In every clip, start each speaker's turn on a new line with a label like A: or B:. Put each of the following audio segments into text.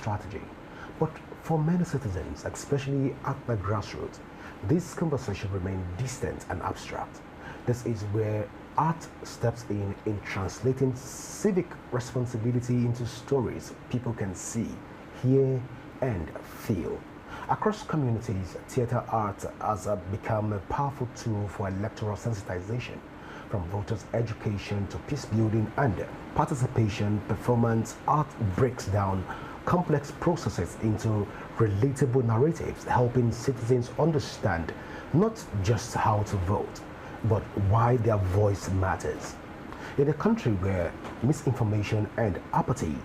A: strategy. But for many citizens, especially at the grassroots, this conversation remains distant and abstract. This is where art steps in translating civic responsibility into stories people can see, hear, and feel. Across communities, theater art has become a powerful tool for electoral sensitization. From voters' education to peace building and participation, performance art breaks down complex processes into relatable narratives, helping citizens understand not just how to vote, but why their voice matters. In a country where misinformation and apathy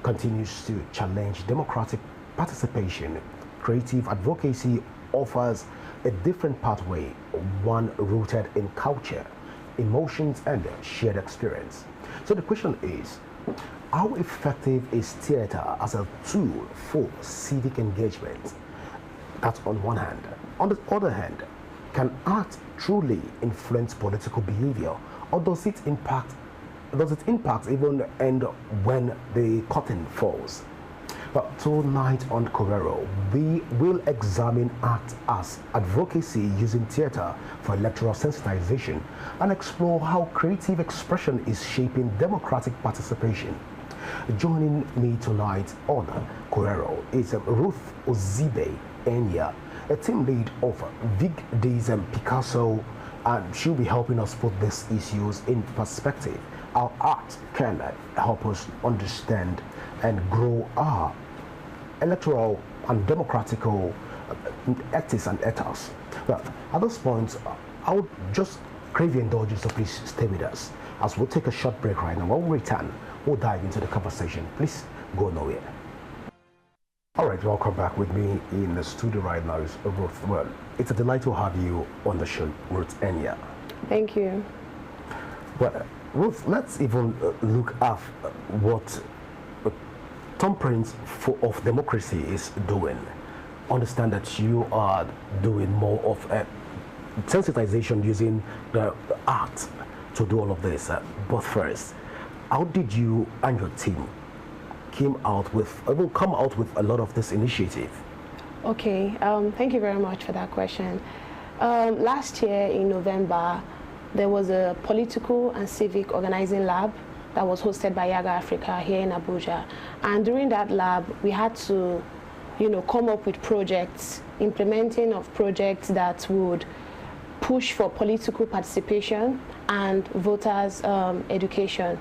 A: continues to challenge democratic participation, creative advocacy offers a different pathway, one rooted in culture, emotions, and shared experience. So the question is, how effective is theater as a tool for civic engagement? That's on one hand. On the other hand, can art truly influence political behavior, or does it impact even and when the curtain falls? But tonight on Correro, we will examine art as advocacy using theater for electoral sensitization and explore how creative expression is shaping democratic participation. Joining me tonight on Correro is Ruth Ozibe Enyia, a team lead of Vigdis Picasso, and she'll be helping us put these issues in perspective. Our art can help us understand and grow our electoral and democratical ethics and ethos. But at this point, I would just crave your indulgence, so please stay with us as we'll take a short break right now. When we return, we'll dive into the conversation. Please go nowhere. All right, welcome back. With me in the studio right now is Ruth. Well, it's a delight to have you on the show, Ruth Enyia.
B: Thank you.
A: Well, Ruth, let's even look at what thumbprints of democracy is doing. Understand that you are doing more of a sensitization using the art to do all of this. But first, how did you and your team come out with a lot of this initiative?
B: Okay, thank you very much for that question. Last year in November, there was a political and civic organizing lab that was hosted by Yaga Africa here in Abuja. And during that lab, we had to, come up with projects, implementing of projects that would push for political participation and voters' education,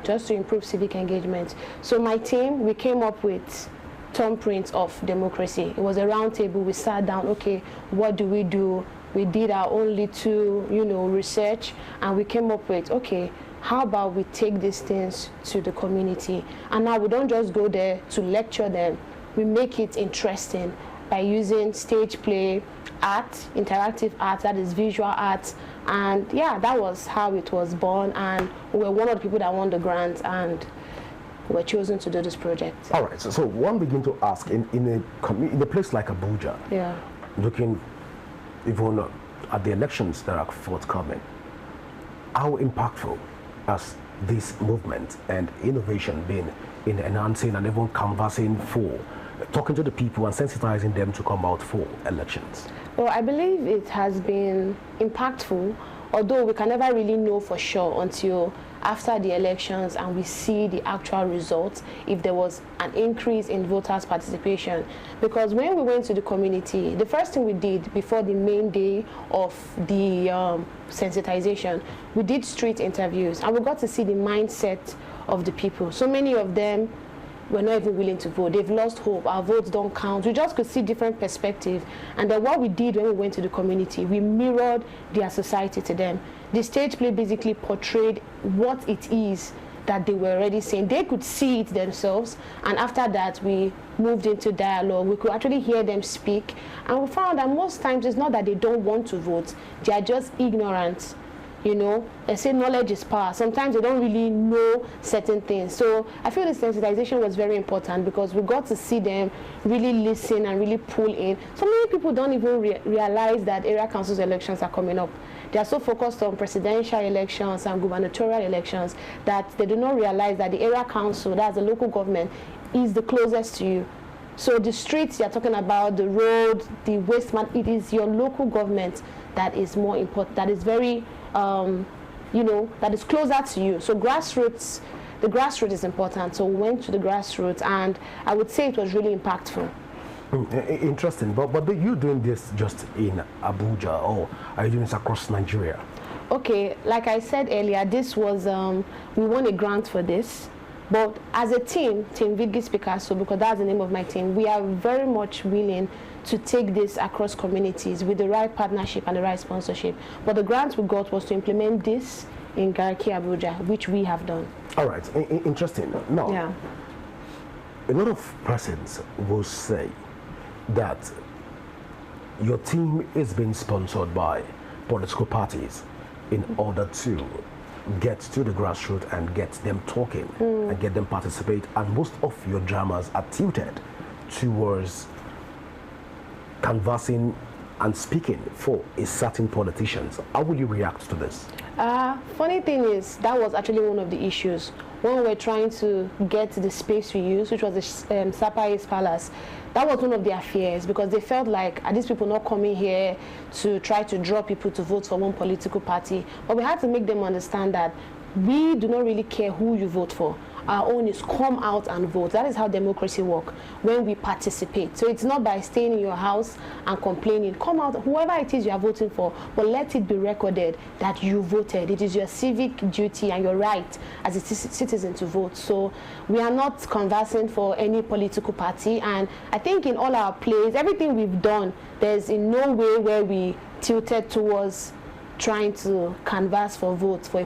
B: just to improve civic engagement. So my team, we came up with thumbprints of democracy. It was a round table. We sat down, okay, what do? We did our own little, research, and we came up with, okay, how about we take these things to the community? And now we don't just go there to lecture them. We make it interesting by using stage play, art, interactive art, that is visual art. And that was how it was born. And we were one of the people that won the grant and were chosen to do this project.
A: All right, so one begin to ask, in a place like Abuja, looking even at the elections that are forthcoming, how impactful has this movement and innovation been in enhancing and even canvassing for talking to the people and sensitizing them to come out for elections?
B: Well, I believe it has been impactful, although we can never really know for sure until after the elections and we see the actual results, if there was an increase in voters' participation. Because when we went to the community, the first thing we did before the main day of the sensitization, we did street interviews, and we got to see the mindset of the people. So many of them were not even willing to vote. They've lost hope. Our votes don't count. We just could see different perspectives. And then what we did when we went to the community, we mirrored their society to them. The stage play basically portrayed what it is that they were already saying. They could see it themselves. And after that, we moved into dialogue. We could actually hear them speak. And we found that most times it's not that they don't want to vote. They are just ignorant. They say knowledge is power. Sometimes they don't really know certain things. So I feel the sensitization was very important because we got to see them really listen and really pull in. So many people don't even realize that area councils elections are coming up. They are so focused on presidential elections and gubernatorial elections that they do not realize that the area council, that's the local government, is the closest to you. So the streets you're talking about, the road, the waste man, it is your local government that is more important, that is very, that is closer to you. So grassroots, the grassroots is important. So we went to the grassroots, and I would say it was really impactful.
A: Interesting, but are you doing this just in Abuja, or are you doing this across Nigeria?
B: Okay, like I said earlier, this was, we won a grant for this. But as a team, Team Vigdis Picasso, because that's the name of my team, we are very much willing to take this across communities with the right partnership and the right sponsorship. But the grant we got was to implement this in Garki, Abuja, which we have done.
A: All right, interesting. Now,
B: yeah.
A: A lot of persons will say that your team is being sponsored by political parties in order to get to the grassroots and get them talking and get them participate, and most of your dramas are tilted towards canvassing and speaking for a certain politicians. How will you react to this?
B: Funny thing is, that was actually one of the issues. When we were trying to get the space we used, which was the Sapa East Palace, that was one of their fears, because they felt like, are these people not coming here to try to draw people to vote for one political party? But we had to make them understand that we do not really care who you vote for. Our own is come out and vote. That is how democracy works, when we participate. So it's not by staying in your house and complaining. Come out, whoever it is you are voting for, but let it be recorded that you voted. It is your civic duty and your right as a citizen to vote. So we are not conversing for any political party. And I think in all our plays, everything we've done, there's in no way where we tilted towards trying to canvass for votes for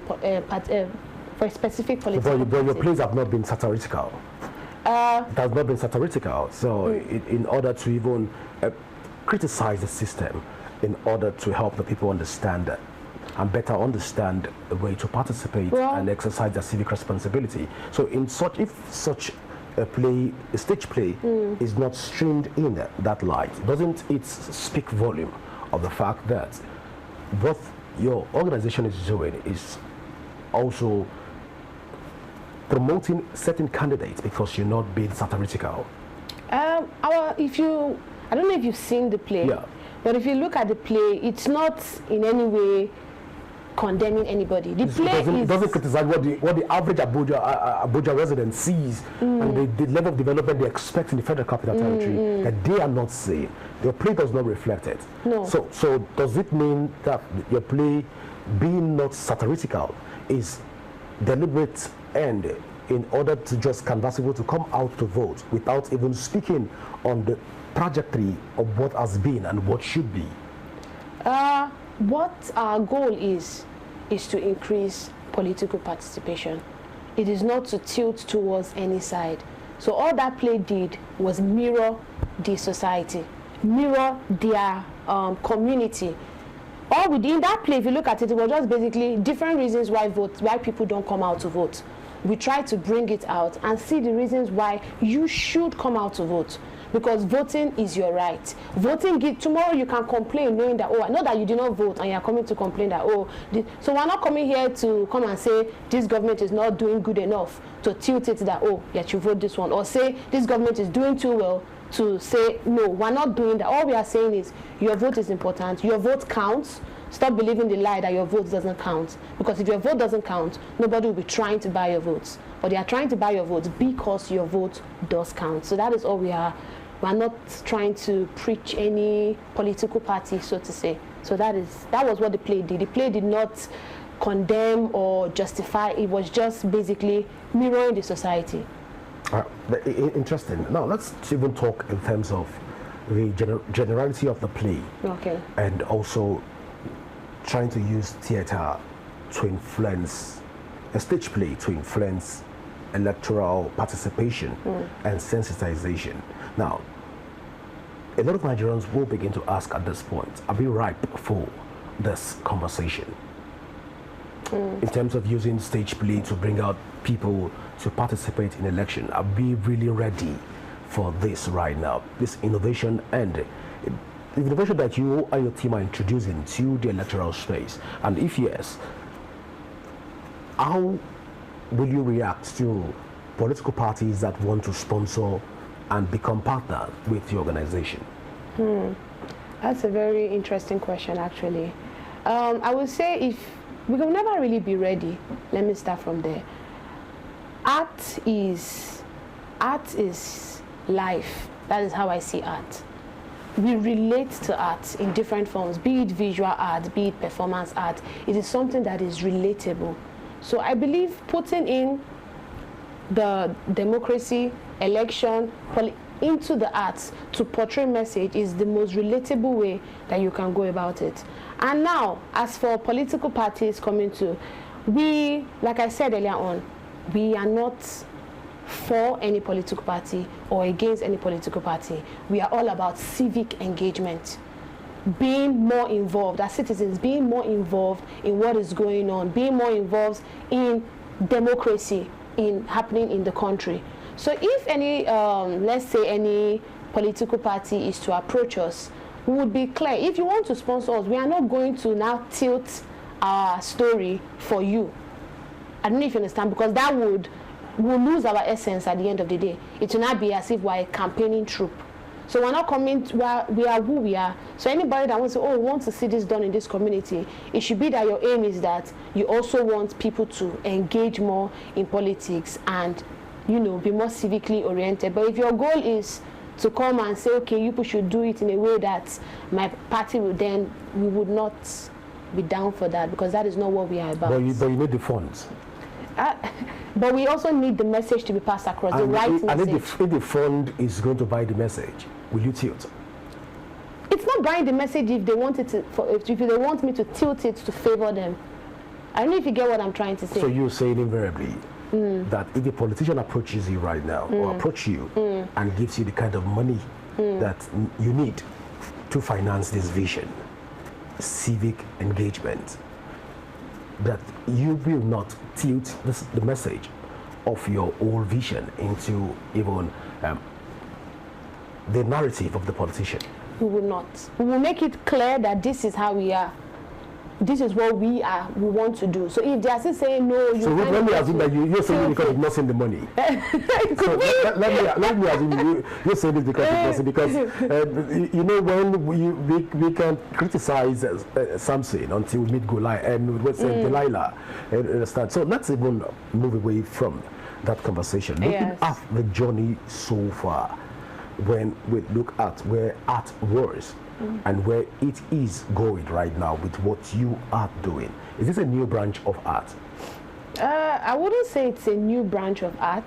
B: a specific political
A: but your plays have not been satirical. It has not been satirical. So in order to even criticize the system, in order to help the people understand that and better understand the way to participate and exercise their civic responsibility. So if such a stage play is not streamed in that light, doesn't it speak volume of the fact that what your organization is doing is also promoting certain candidates because you're not being satirical?
B: I don't know if you've seen the play, but if you look at the play, it's not in any way condemning anybody. The play
A: doesn't criticize what the average Abuja resident sees and the level of development they expect in the Federal Capital Territory that they are not seeing. Your play does not reflect it.
B: No.
A: So does it mean that your play being not satirical is deliberate and in order to just canvass people to come out to vote without even speaking on the trajectory of what has been and what should be?
B: What our goal is to increase political participation. It is not to tilt towards any side. So all that play did was mirror the society, mirror their community. All within that play, if you look at it, it was just basically different reasons why people don't come out to vote. We try to bring it out and see the reasons why you should come out to vote. Because voting is your right. Voting, tomorrow you can complain knowing that, I know that you did not vote, and you are coming to complain that, so we're not coming here to come and say this government is not doing good enough to tilt it that, yet you vote this one, or say this government is doing too well to say, no, we're not doing that. All we are saying is your vote is important, your vote counts. Stop believing the lie that your vote doesn't count. Because if your vote doesn't count, nobody will be trying to buy your votes. But they are trying to buy your votes because your vote does count. So that is all we are. We're not trying to preach any political party, so to say. So that was what the play did. The play did not condemn or justify. It was just basically mirroring the society.
A: Interesting. Now let's even talk in terms of the generality of the play.
B: Okay. And
A: also trying to use theater to influence, a stage play to influence electoral participation and sensitization. Now, a lot of Nigerians will begin to ask at this point, are we ripe for this conversation? In terms of using stage play to bring out people to participate in election, are we really ready for this right now? This innovation and the innovation that you and your team are introducing to the electoral space? And if yes, how will you react to political parties that want to sponsor and become partners with the organization?
B: That's a very interesting question, actually. I would say if we will never really be ready, let me start from there. Art is life. That is how I see art. We relate to art in different forms, be it visual art, be it performance art. It is something that is relatable. So I believe putting in the democracy, election, into the arts to portray message is the most relatable way that you can go about it. And now, as for political parties coming to, we, like I said earlier on, we are not for any political party or against any political party. We are all about civic engagement, being more involved as citizens, being more involved in what is going on, being more involved in democracy happening in the country. So if any, let's say any political party is to approach us, we would be clear. If you want to sponsor us, we are not going to now tilt our story for you. I don't know if you understand, because that we'll lose our essence at the end of the day. It will not be as if we're a campaigning troop. So we're not coming, we are who we are. So anybody that wants to, we want to see this done in this community, it should be that your aim is that you also want people to engage more in politics and, you know, be more civically oriented. But if your goal is to come and say, okay, you people should do it in a way that my party will, then we would not be down for that, because that is not what we are about.
A: But you need the funds.
B: But we also need the message to be passed across, the right message.
A: And if the fund is going to buy the message, will you tilt?
B: It's not buying the message if they want it to, if they want me to tilt it to favor them. I don't know if you get what I'm trying to say.
A: So you're saying invariably that if a politician approaches you right now, or approach you and gives you the kind of money that you need to finance this vision, civic engagement, that you will not tilt the message of your old vision into even the narrative of the politician?
B: We will not. We will make it clear that this is how we are. This is what we want to do. So if they are still saying no, you.
A: So let me assume that you're saying because you've not seen the money. So let me assume you're saying this because you've not seen, because you know, when we can criticize something until we meet Goliath and Delilah. Understand? So let's even move away from that conversation. Looking at the journey so far, when we look at where art was. And where it is going right now with what you are doing. Is this a new branch of art?
B: I wouldn't say it's a new branch of art,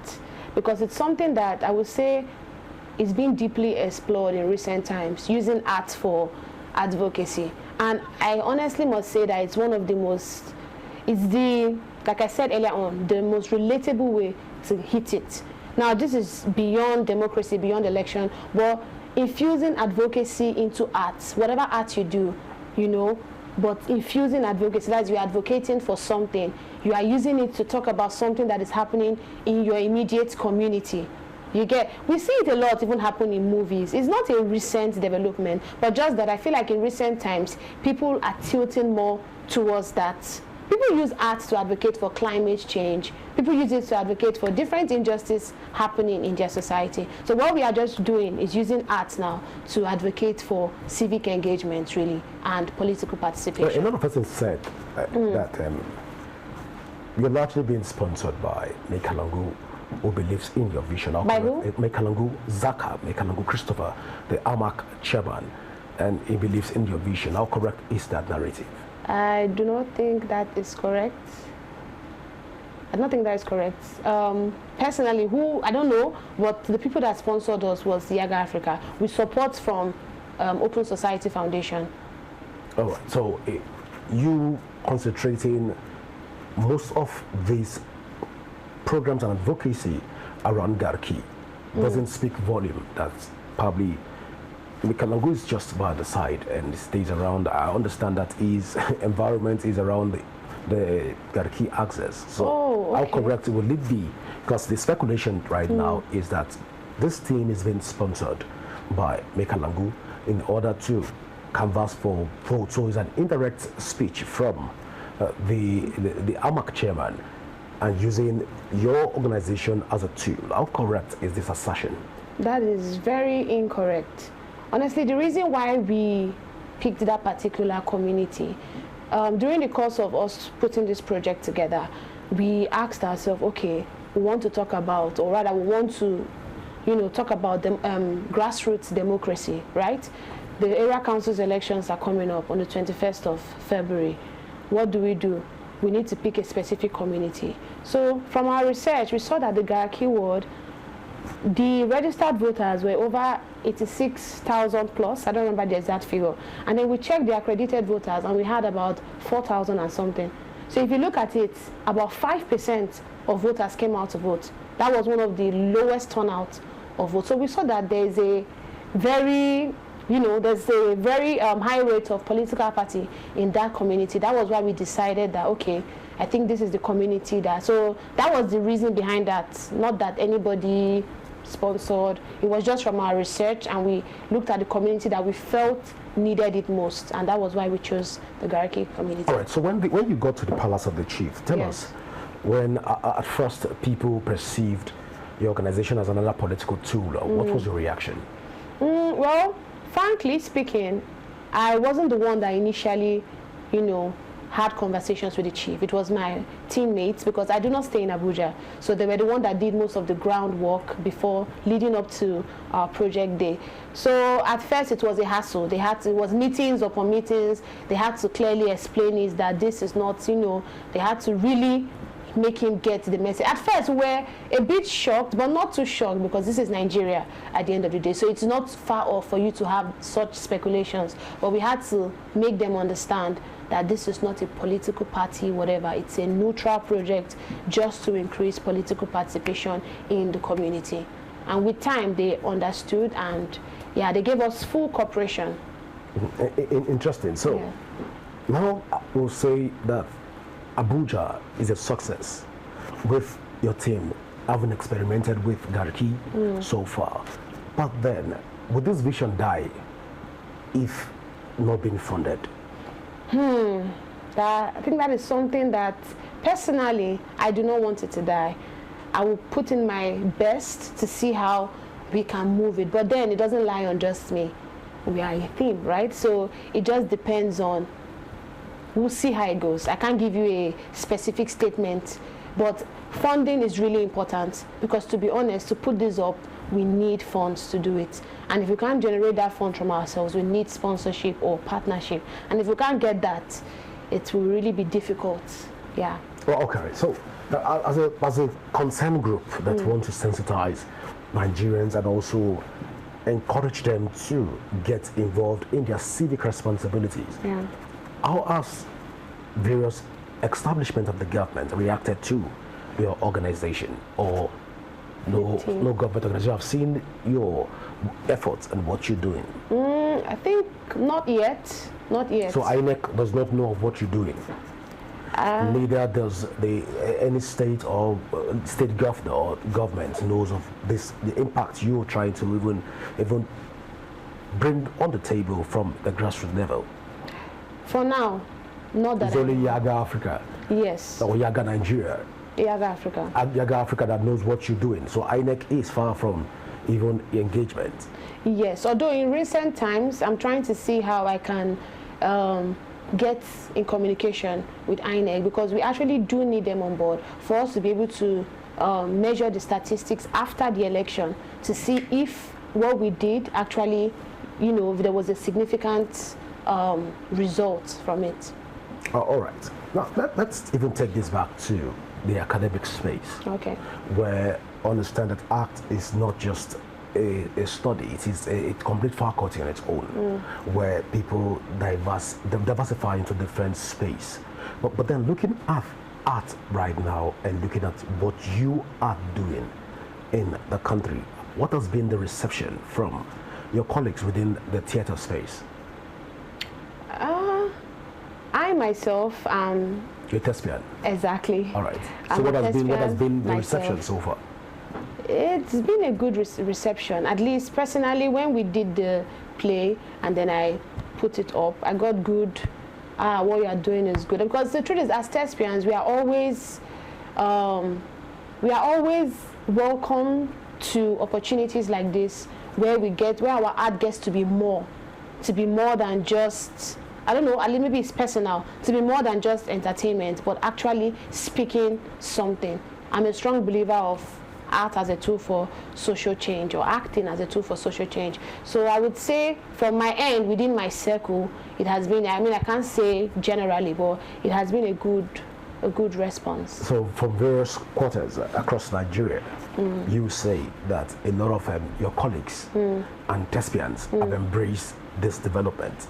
B: because it's something that I would say is being deeply explored in recent times, using art for advocacy. And I honestly must say that it's one of the most, like I said earlier on, the most relatable way to hit it. Now, this is beyond democracy, beyond election, but infusing advocacy into arts, whatever art you do, you know, but infusing advocacy, that's you're advocating for something, you are using it to talk about something that is happening in your immediate community. You get, we see it a lot even happen in movies. It's not a recent development, but just that I feel like in recent times, people are tilting more towards that. People use art to advocate for climate change. People use it to advocate for different injustices happening in their society. So what we are just doing is using art now to advocate for civic engagement, really, and political participation.
A: A lot of persons said that you're largely being sponsored by Mekalangu, who believes in your vision.
B: By who?
A: Mekalangu Zaka, Mekalangu Christopher, the AMAC chairman, and he believes in your vision. How correct is that narrative?
B: I do not think that is correct. I don't think that is correct. Personally, I don't know, but the people that sponsored us was Yaga Africa. We support from Open Society Foundation.
A: All right. So you concentrating most of these programs and advocacy around Garki doesn't speak volume. That's probably Mekalangu is just by the side and stays around. I understand that his environment is around the Garki axis. So how correct will it be? Because the speculation right now is that this team is being sponsored by Mekalangu in order to canvass for votes. So it's an indirect speech from the AMAC chairman and using your organization as a tool. How correct is this assertion?
B: That is very incorrect. Honestly, the reason why we picked that particular community, during the course of us putting this project together, we asked ourselves, okay, we want to talk about, or rather we want to, talk about the grassroots democracy, right? The area council's elections are coming up on the 21st of February. What do? We need to pick a specific community. So from our research, we saw that the Garki ward, the registered voters were over 86,000 plus. I don't remember the exact figure. And then we checked the accredited voters, and we had about 4,000 and something. So if you look at it, about 5% of voters came out to vote. That was one of the lowest turnout of votes. So we saw that there's a very high rate of political apathy in that community. That was why we decided that, okay, I think this is the community so that was the reason behind that. Not that anybody sponsored. It was just from our research, and we looked at the community that we felt needed it most, and that was why we chose the Garki community.
A: All right, so when you got to the Palace of the Chief, tell us, when at first people perceived your organization as another political tool, what was your reaction?
B: Well, frankly speaking, I wasn't the one that initially, had conversations with the chief. It was my teammates, because I do not stay in Abuja. So they were the one that did most of the groundwork before leading up to our project day. So at first it was a hassle. It was meetings upon meetings. They had to clearly explain it that this is not, they had to really make him get the message. At first we were a bit shocked, but not too shocked, because this is Nigeria at the end of the day. So it's not far off for you to have such speculations. But we had to make them understand that this is not a political party, whatever. It's a neutral project just to increase political participation in the community. And with time, they understood, and they gave us full cooperation.
A: Interesting. So now we'll say that Abuja is a success with your team having experimented with Garki so far. But then, would this vision die if not being funded?
B: I think that is something that personally I do not want it to die. I will put in my best to see how we can move it, but then it doesn't lie on just me. We are a team, right? So it just depends on, we'll see how it goes. I can't give you a specific statement, but funding is really important, because to be honest, to put this up, we need funds to do it. And if we can't generate that fund from ourselves, we need sponsorship or partnership. And if we can't get that, it will really be difficult. Yeah.
A: Well, okay. So as a concerned group that want to sensitize Nigerians and also encourage them to get involved in their civic responsibilities, how has various establishments of the government reacted to your organization, or no government organization have seen your efforts and what you're doing?
B: I think not yet.
A: So INEC does not know of what you're doing? Neither does any state or state governor or government knows of this, the impact you're trying to even bring on the table from the grassroots level?
B: For now, not that.
A: It's only Yaga Africa.
B: Yes.
A: Or Yaga Nigeria.
B: Yaga Africa.
A: Yaga Africa that knows what you're doing. So INEC is far from even engagement.
B: Yes, although in recent times, I'm trying to see how I can get in communication with INEC, because we actually do need them on board for us to be able to measure the statistics after the election to see if what we did actually, if there was a significant result from it.
A: All right. Now, let's even take this back to the academic space.
B: Okay.
A: Where understand that art is not just a study, it is a complete faculty on its own, where people diversify into different space. But then looking at art right now and looking at what you are doing in the country, what has been the reception from your colleagues within the theater space?
B: I myself
A: You're a thespian.
B: Exactly.
A: All right. So what has been the reception so far?
B: It's been a good reception. At least personally, when we did the play and then I put it up, I got good. What you are doing is good. Because the truth is, as thespians, we are always we are always welcome to opportunities like this where our art gets to be more than just, I don't know, maybe it's personal, to be more than just entertainment, but actually speaking something. I'm a strong believer of art as a tool for social change, or acting as a tool for social change. So I would say from my end, within my circle, it has been, I can't say generally, but it has been a good response.
A: So from various quarters across Nigeria, you say that a lot of your colleagues and thespians have embraced this development.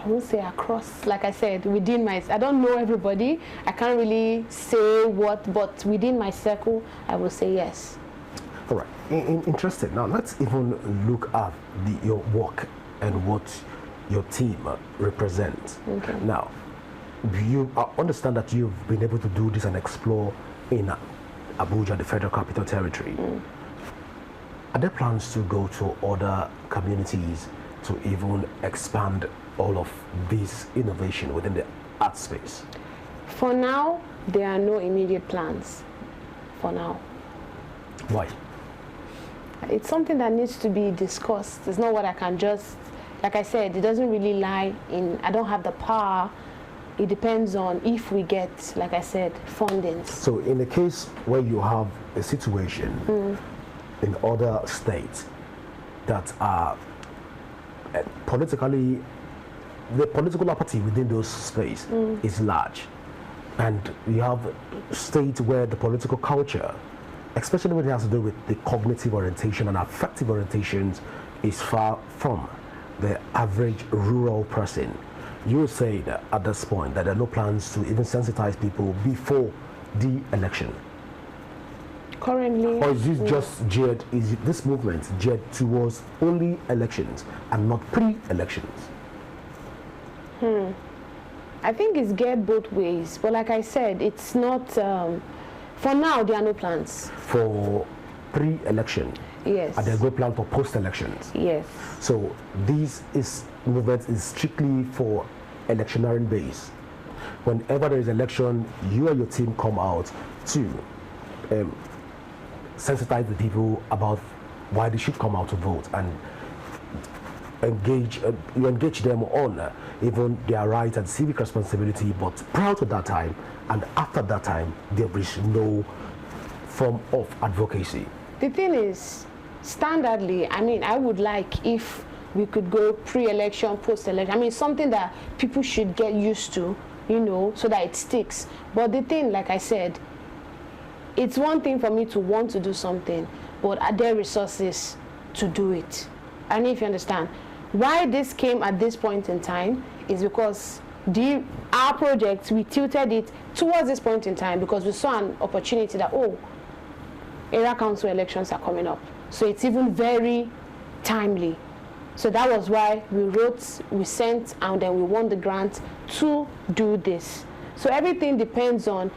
B: I won't say across, like I said, within I don't know everybody. I can't really say what, but within my circle, I will say yes.
A: All right, interesting. Now let's even look at your work and what your team represents.
B: Okay.
A: Now, you understand that you've been able to do this and explore in Abuja, the Federal Capital Territory. Are there plans to go to other communities to even expand all of this innovation within the art space?
B: For now, there are no immediate plans. For now.
A: Why?
B: It's something that needs to be discussed. It's not what I can just, like I said, it doesn't really lie in, I don't have the power. It depends on if we get, like I said, funding.
A: So in the case where you have a situation in other states that are politically, the political apathy within those space is large, and you have states where the political culture, especially when it has to do with the cognitive orientation and affective orientations, is far from the average rural person, you would say that at this point that there are no plans to even sensitize people before the election?
B: Currently,
A: or is this just geared, is this movement geared towards only elections and not pre-elections?
B: I think it's geared both ways, but like I said, it's not, for now there are no plans.
A: For pre-election?
B: Yes.
A: And there's no plan for post-elections?
B: Yes.
A: So this movement is strictly for electioneering base. Whenever there is election, you and your team come out to sensitize the people about why they should come out to vote, and you engage them on even their rights and civic responsibility. But prior to that time and after that time, there is no form of advocacy.
B: The thing is, standardly, I would like if we could go pre-election, post-election. Something that people should get used to, so that it sticks. But the thing, like I said, it's one thing for me to want to do something, but are there resources to do it? I don't know if you understand. Why this came at this point in time is because our project, we tilted it towards this point in time because we saw an opportunity that, area council elections are coming up. So it's even very timely. So that was why we sent, and then we won the grant to do this. So everything depends on,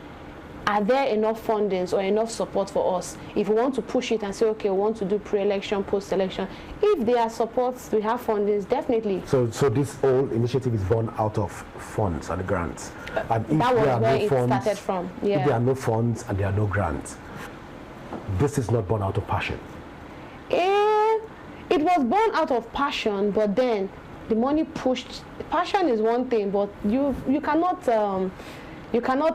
B: are there enough fundings or enough support for us? If we want to push it and say, okay, we want to do pre-election, post-election, if there are supports, we have fundings, definitely.
A: So this whole initiative is born out of funds and grants. And if
B: that was
A: there are
B: where
A: no
B: it
A: funds,
B: started from. Yeah.
A: If there are no funds and there are no grants, this is not born out of passion.
B: It was born out of passion, but then the money pushed. Passion is one thing, but you cannot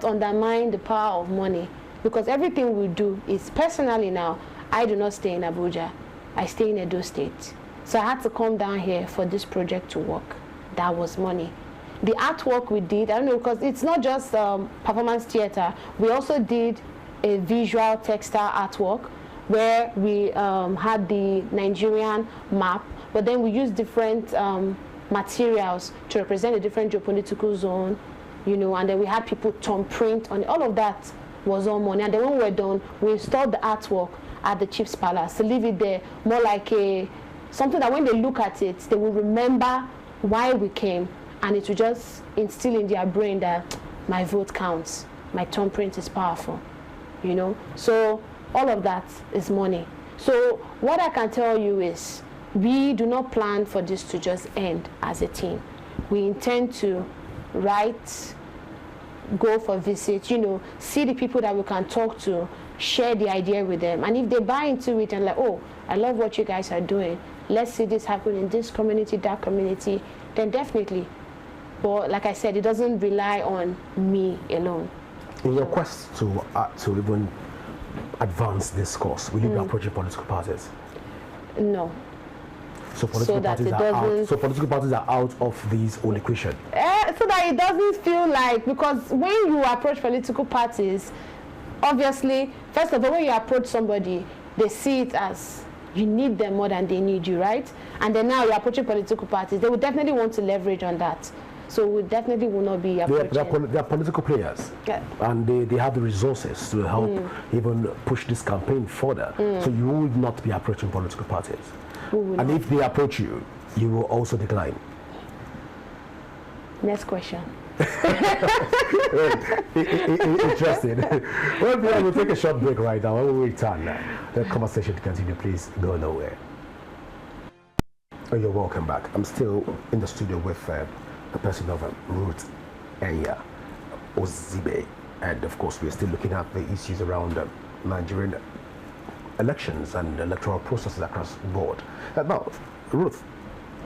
B: undermine the power of money, because everything we do is, personally now, I do not stay in Abuja. I stay in Edo State. So I had to come down here for this project to work. That was money. The artwork we did, I don't know, because it's not just performance theater. We also did a visual textile artwork where we had the Nigerian map, but then we used different materials to represent a different geopolitical zone, and then we had people thumbprint on it. All of that was all money. And then when we were done, we installed the artwork at the Chief's Palace to leave it there, more like something that when they look at it, they will remember why we came, and it will just instill in their brain that my vote counts, my thumbprint is powerful, So all of that is money. So what I can tell you is, we do not plan for this to just end as a team. We intend to write go for visits, you know, see the people that we can talk to, share the idea with them. And if they buy into it and like, oh, I love what you guys are doing, let's see this happen in this community, that community, then definitely. But like I said, it doesn't rely on me alone.
A: In your quest to even advance this course, will you be approaching political parties?
B: No.
A: So political parties are out of this whole equation.
B: So that it doesn't feel like, because when you approach political parties, obviously, first of all, when you approach somebody, they see it as you need them more than they need you, right? And then now you're approaching political parties, they would definitely want to leverage on that. So we definitely will not be approaching.
A: They are political players,
B: yeah.
A: And they have the resources to help even push this campaign further. So you will not be approaching political parties. And if they approach you, you will also decline.
B: Next question.
A: Interesting. Well, we'll take a short break right now. When we return, the conversation to continue. Please go nowhere. Oh, you're welcome back. I'm still in the studio with the person of Ruth Ozibe, and of course we're still looking at the issues around Nigerian elections and electoral processes across the board. Now, Ruth,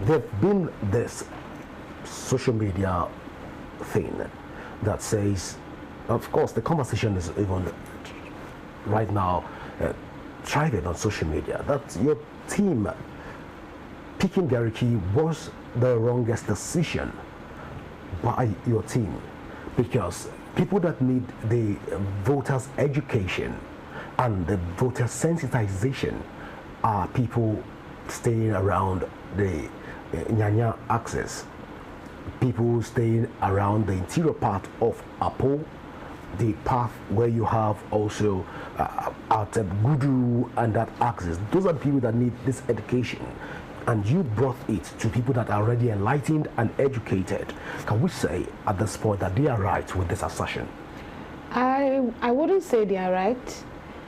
A: there's been this social media thing that says, of course, the conversation is even right now thriving on social media, that your team picking Gariki was the wrongest decision by your team, because people that need the voters' education and the voter sensitization are people staying around the Enyia axis, people staying around the interior part of Apo, the path where you have also at Gudu and that axis. Those are the people that need this education. And you brought it to people that are already enlightened and educated. Can we say at this point that they are right with this assertion?
B: I wouldn't say they are right,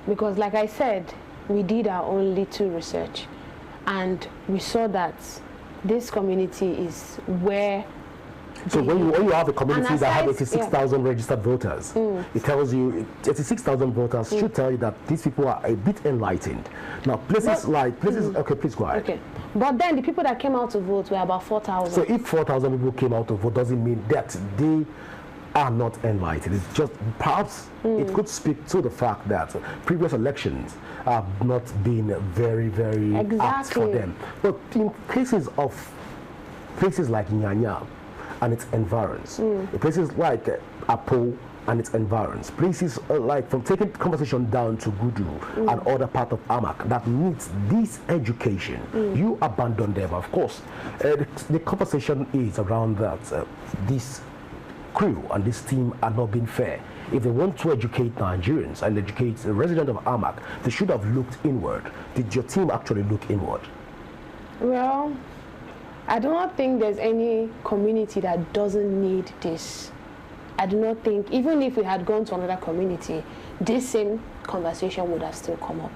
B: because like I said, we did our own little research and we saw that this community is where.
A: So when you have a community that have 86,000 registered voters, it tells you 86,000 voters should tell you that these people are a bit enlightened. Now places okay, please go ahead.
B: Okay, but then the people that came out to vote were about 4,000.
A: So if 4,000 people came out to vote, doesn't mean that they are not enlightened. It's just perhaps it could speak to the fact that previous elections have not been very, very apt for them. But in cases like Enyia and its environs, places like Apo and its environs, places like from taking conversation down to Gudu and other part of Amak that needs this education, you abandon them. Of course, the conversation is around that this crew and this team are not being fair. If they want to educate Nigerians and educate the residents of Amak, they should have looked inward. Did your team actually look inward?
B: Well, I do not think there's any community that doesn't need this. I do not think, even if we had gone to another community, this same conversation would have still come up.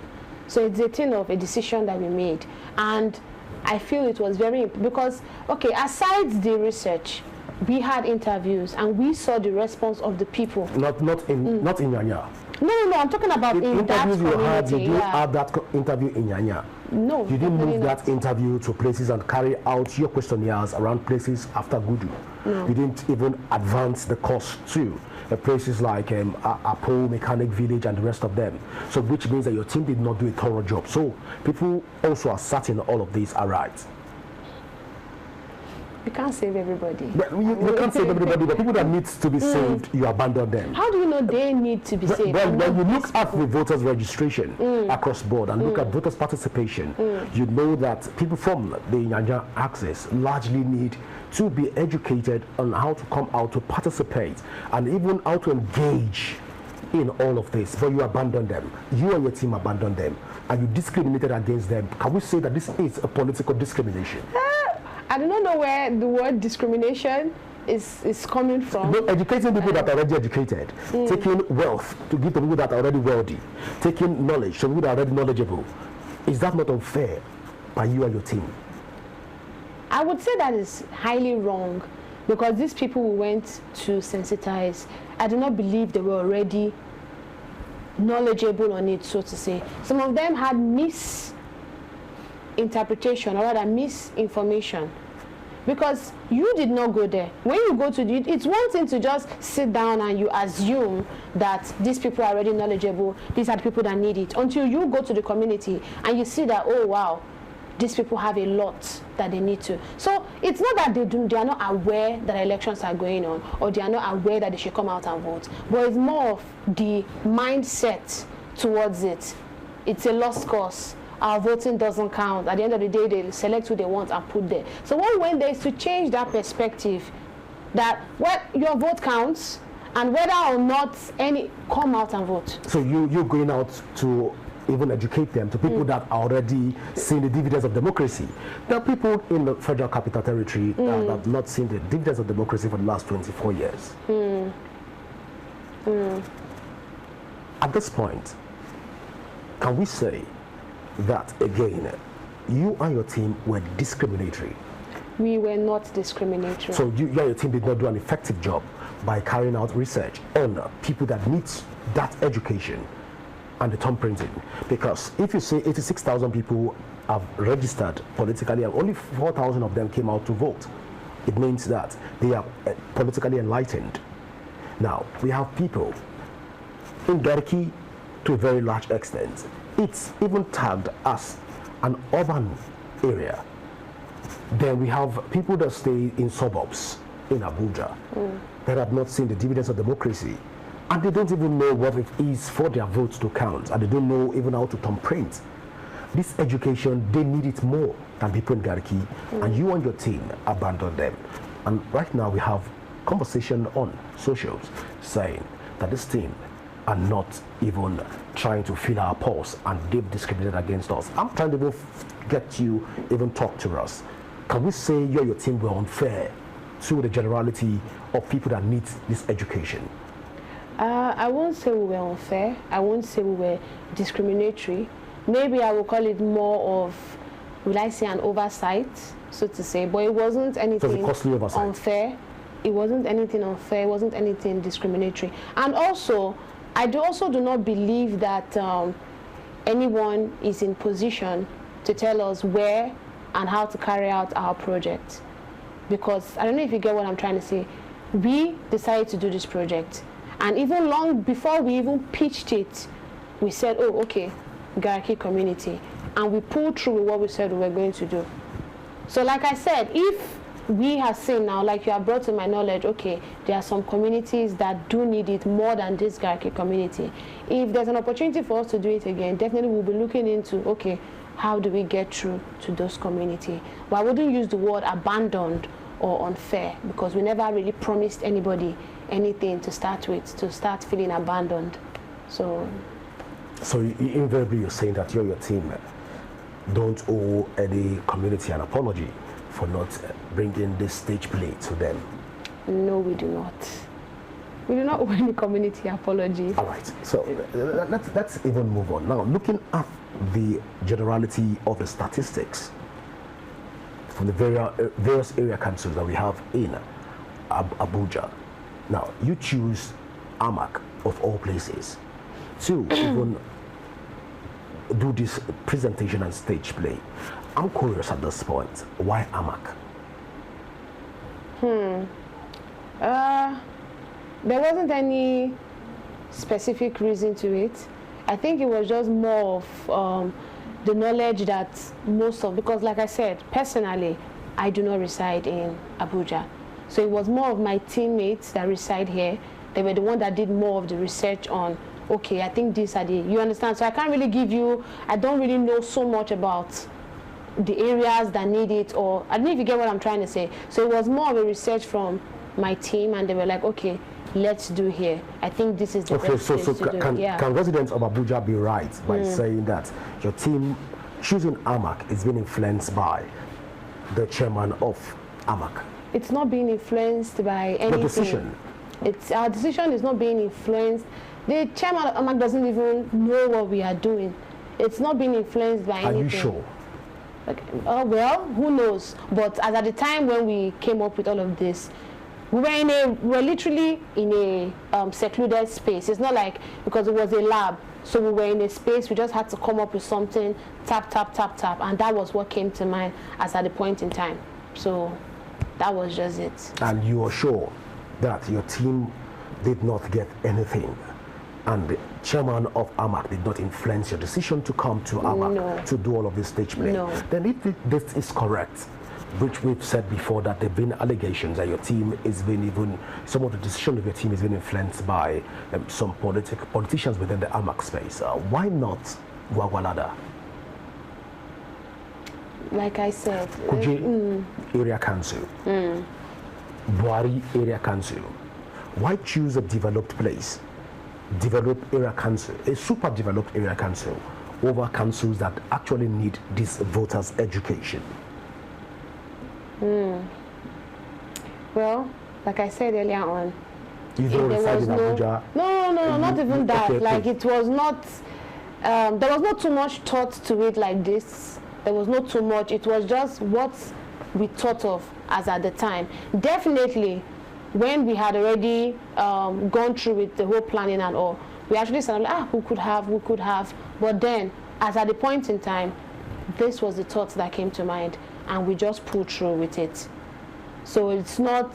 B: So it's a thing of a decision that we made. And I feel it was very, because, okay, aside the research, we had interviews and we saw the response of the people. Not in
A: Enyia.
B: No, I'm talking about in that community.
A: Did you have that interview in Enyia?
B: No.
A: You didn't move that interview to places and carry out your questionnaires around places after Gudu.
B: No.
A: You didn't even advance the course to places like Apo, Mechanic Village and the rest of them. So which means that your team did not do a thorough job. So people also are certain all of these are right.
B: You can't save everybody.
A: But you can't save everybody, but people that need to be saved, you abandon them.
B: How do you know they need to be saved?
A: When you look at the voters' registration across board and look at voters' participation, you know that people from the Enyia axis largely need to be educated on how to come out to participate and even how to engage in all of this. But you abandon them. You and your team abandon them, and you discriminated against them. Can we say that this is a political discrimination?
B: I do not know where the word discrimination is coming from.
A: No, educating people that are already educated, taking wealth to give to people that are already wealthy, taking knowledge to people that are already knowledgeable. Is that not unfair by you and your team?
B: I would say that is highly wrong, because these people we went to sensitize, I do not believe they were already knowledgeable on it, so to say. Some of them had misinterpretation, or rather misinformation, because you did not go there. When you go to it's one thing to just sit down and you assume that these people are already knowledgeable, these are the people that need it, until you go to the community and you see that, oh wow, these people have a lot that they need to. So it's not that they are not aware that elections are going on, or they are not aware that they should come out and vote, but it's more of the mindset towards it. It's a lost cause. Our voting doesn't count. At the end of the day, they select who they want and put there. So what we went there is to change that perspective, that your vote counts, and whether or not come out and vote. So
A: you're going out to even educate them, to people that are already seeing the dividends of democracy. There are people in the Federal Capital Territory that have not seen the dividends of democracy for the last 24 years. At this point, can we say that, again, you and your team were discriminatory?
B: We were not discriminatory.
A: So you and your team did not do an effective job by carrying out research on people that need that education and the thumb printing? Because if you say 86,000 people have registered politically and only 4,000 of them came out to vote, it means that they are politically enlightened. Now, we have people in Garki, to a very large extent, it's even tagged as an urban area. Then we have people that stay in suburbs in Abuja that have not seen the dividends of democracy, and they don't even know what it is for their votes to count, and they don't know even how to thumb print. This education, they need it more than people in Garki, and you and your team abandoned them. And right now we have conversation on socials saying that this team are not even trying to feel our pulse, and they've discriminated against us. I'm trying to get you even talk to us. Can we say you and your team were unfair to the generality of people that need this education?
B: I won't say we were unfair. I won't say we were discriminatory. Maybe I will call it more of, will I say, an oversight, so to say. But it wasn't anything unfair. It wasn't anything unfair. It wasn't anything discriminatory. And also, I do not believe that anyone is in position to tell us where and how to carry out our project. Because, I don't know if you get what I'm trying to say, we decided to do this project. And even long before we even pitched it, we said, oh, okay, Garki community. And we pulled through with what we said we were going to do. So like I said, if we have seen now, like you have brought to my knowledge, okay, there are some communities that do need it more than this Garki community. If there's an opportunity for us to do it again, definitely we'll be looking into, okay, how do we get through to those communities? But I wouldn't use the word abandoned or unfair, because we never really promised anybody anything to start with, to start feeling abandoned. So invariably you're saying that you and your team don't owe any community an apology for not bringing this stage play to them? No, we do not. We do not owe any community apology.
A: All right, so let's even move on. Now, looking at the generality of the statistics from the various area councils that we have in Abuja. Now, you choose AMAC, of all places, to even do this presentation and stage play. I'm curious at this point, why AMAC?
B: There wasn't any specific reason to it. I think it was just more of the knowledge that because like I said, personally, I do not reside in Abuja. So it was more of my teammates that reside here. They were the one that did more of the research on, okay, I think these are you understand? So I can't really I don't really know so much about the areas that need it, or I don't know if you get what I'm trying to say. So it was more of a research from my team, and they were like, okay, let's do here. I think this is the best place to do.
A: Can residents of Abuja be right by saying that your team choosing AMAC is being influenced by the chairman of AMAC?
B: It's not being influenced by anything.
A: The decision?
B: Our decision is not being influenced. The chairman of AMAC doesn't even know what we are doing. It's not being influenced by anything.
A: Are you sure?
B: Well, who knows? But as at the time when we came up with all of this, we're literally in a secluded space. It's not like, because it was a lab, so we were in a space, we just had to come up with something, tap, tap, tap, tap, and that was what came to mind as at the point in time. So that was just it.
A: And you are sure that your team did not get anything, and the chairman of AMAC did not influence your decision to come to AMAC to do all of this stage play?
B: No.
A: Then if this is correct, which we've said before, that there have been allegations that your team is being some of the decision of your team is being influenced by some politicians within the AMAC space, why not Gwagwalada?
B: Like I said,
A: Kuje Area Council, Buhari Area Council. Why choose a developed place, developed area council, a super developed area council, over councils that actually need this voters' education?
B: Well, like I said earlier on,
A: you don't reside in Abuja.
B: No, not even that.
A: Okay,
B: like it was not. There was not too much thought to it like this. There was not too much. It was just what we thought of as at the time. Definitely, when we had already gone through with the whole planning and all, we actually said, we could have. But then, as at the point in time, this was the thought that came to mind, and we just pulled through with it. So it's not,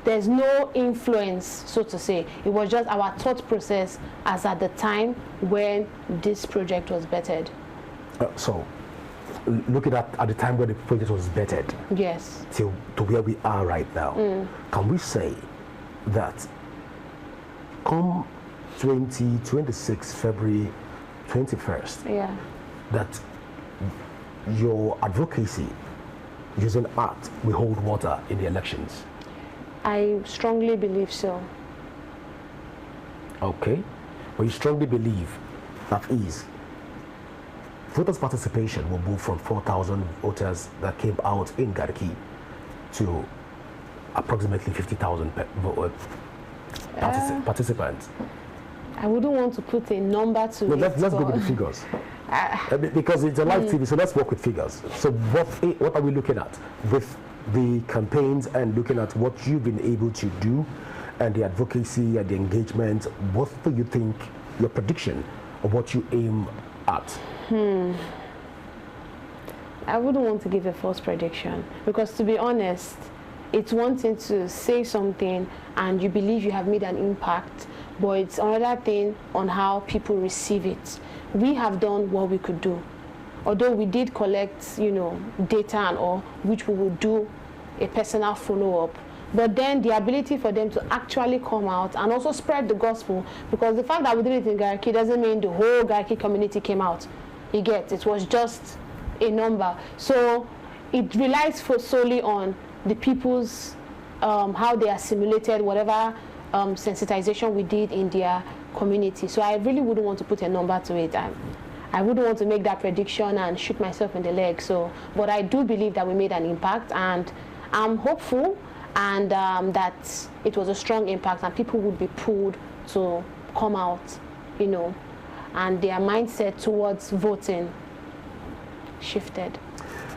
B: there's no influence, so to say. It was just our thought process as at the time when this project was vetted.
A: So, looking at the time when the project was vetted,
B: yes,
A: to where we are right now, can we say that come 26 February 21st, that your advocacy using art will hold water in the elections?
B: I strongly believe so.
A: Okay, but you strongly believe that is voters' participation will move from 4,000 voters that came out in Garki to approximately 50,000 participants.
B: I wouldn't want to put a number to it.
A: Let's go with the figures. Because it's a live TV, so let's work with figures. So what are we looking at with the campaigns and looking at what you've been able to do and the advocacy and the engagement? What do you think, your prediction of what you aim at?
B: I wouldn't want to give a false prediction, because to be honest, it's one thing to say something and you believe you have made an impact, but it's another thing on how people receive it. We have done what we could do. Although we did collect, data and all, which we will do a personal follow-up. But then the ability for them to actually come out and also spread the gospel, because the fact that we did it in Garki doesn't mean the whole Garki community came out. You get, it was just a number. So it relies solely on the people's, how they assimilated whatever sensitization we did in their community. So I really wouldn't want to put a number to it. I wouldn't want to make that prediction and shoot myself in the leg. So, but I do believe that we made an impact, and I'm hopeful and that it was a strong impact and people would be pulled to come out, and their mindset towards voting shifted.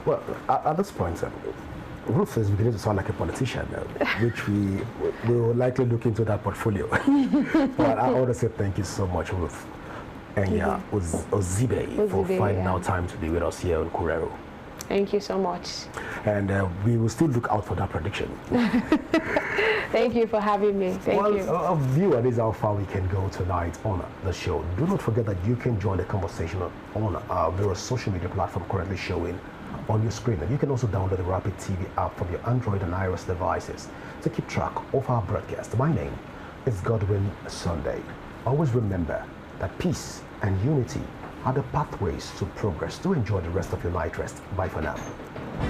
B: Well,
A: at this point, Ruth is beginning to sound like a politician, which we will likely look into that portfolio. But I want to say thank you so much, Ruth Enyia Ozibe, for finding out time to be with us here on Kurero.
B: Thank you so much.
A: And we will still look out for that prediction.
B: Thank you for having me. Thank you.
A: Viewer, this is how far we can go tonight on the show. Do not forget that you can join the conversation on our various social media platform currently showing on your screen. And you can also download the Rapid TV app from your Android and iOS devices to keep track of our broadcast. My name is Godwin Sunday. Always remember that peace and unity are the pathways to progress. Do enjoy the rest of your night rest. Bye for now.